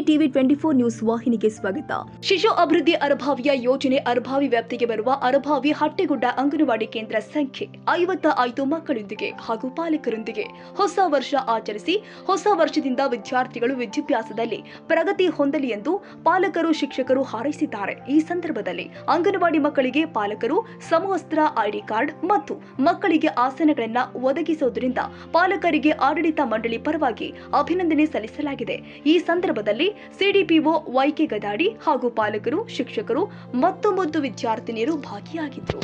TV 24 news ವಾಹಿನಿಗೆ ಸ್ವಾಗತ. ಶಿಶು ಅಭಿವೃದ್ಧಿ ಅರಭಾವಿಯ ಯೋಜನೆ ಅರಭಾವಿ ವ್ಯಾಪ್ತಿಗೆ ಬರುವ ಅರಭಾವಿ ಹಟ್ಟಿಗುಡ್ಡ ಅಂಗನವಾಡಿ ಕೇಂದ್ರ ಸಂಖ್ಯೆ 55 ಮಕ್ಕಳೊಂದಿಗೆ ಹಾಗೂ ಪಾಲಕರೊಂದಿಗೆ ಹೊಸ ವರ್ಷ ಆಚರಿಸಿ ಹೊಸ ವರ್ಷದಿಂದ ವಿದ್ಯಾರ್ಥಿಗಳು ವಿದ್ಯಾಭ್ಯಾಸದಲ್ಲಿ ಪ್ರಗತಿ ಹೊಂದಲಿ ಎಂದು ಪಾಲಕರು ಶಿಕ್ಷಕರು ಹಾರೈಸಿದ್ದಾರೆ. ಈ ಸಂದರ್ಭದಲ್ಲಿ ಅಂಗನವಾಡಿ ಮಕ್ಕಳಿಗೆ ಪಾಲಕರು ಸಮವಸ್ತ್ರ ಐಡಿ ಕಾರ್ಡ್ ಮತ್ತು ಮಕ್ಕಳಿಗೆ ಆಸನಗಳನ್ನು ಒದಗಿಸುವುದರಿಂದ ಪಾಲಕರಿಗೆ ಆಡಳಿತ ಮಂಡಳಿ ಪರವಾಗಿ ಅಭಿನಂದನೆ ಸಲ್ಲಿಸಲಾಗಿದೆ. ಈ ಸಂದರ್ಭದಲ್ಲಿ ಸಿಡಿಪಿಒ ವೈಕೆ ಗದಾಡಿ ಹಾಗೂ ಪಾಲಕರು ಶಿಕ್ಷಕರು ಮತ್ತು ವಿದ್ಯಾರ್ಥಿನಿಯರು ಭಾಗಿಯಾಗಿದ್ದರು.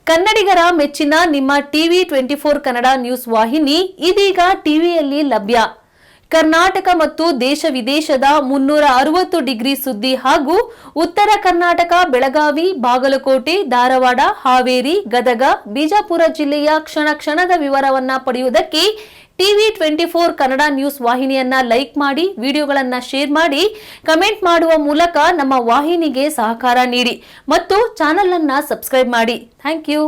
ಕನ್ನಡಿಗರ ಮೆಚ್ಚಿನ ನಿಮ್ಮ ಟಿವಿ 24 ಕನ್ನಡ ನ್ಯೂಸ್ ವಾಹಿನಿ ಇದೀಗ ಟಿವಿಯಲ್ಲಿ ಲಭ್ಯ. ಕರ್ನಾಟಕ ಮತ್ತು ದೇಶ ವಿದೇಶದ 360 ಡಿಗ್ರಿ ಸುದ್ದಿ ಹಾಗೂ ಉತ್ತರ ಕರ್ನಾಟಕ ಬೆಳಗಾವಿ, ಬಾಗಲಕೋಟೆ, ಧಾರವಾಡ, ಹಾವೇರಿ, ಗದಗ, ಬಿಜಾಪುರ ಜಿಲ್ಲೆಯ ಕ್ಷಣ ಕ್ಷಣದ ವಿವರವನ್ನ ಪಡೆಯುವುದಕ್ಕೆ ಟಿವಿ 24 ಕನ್ನಡ ನ್ಯೂಸ್ ವಾಹಿನಿಯನ್ನ ಲೈಕ್ ಮಾಡಿ, ವಿಡಿಯೋಗಳನ್ನ ಶೇರ್ ಮಾಡಿ, ಕಮೆಂಟ್ ಮಾಡುವ ಮೂಲಕ ನಮ್ಮ ವಾಹಿನಿಗೆ ಸಹಕಾರ ನೀಡಿ ಮತ್ತು ಚಾನೆಲ್ ಅನ್ನ ಸಬ್ಸ್ಕ್ರೈಬ್ ಮಾಡಿ. Thank you.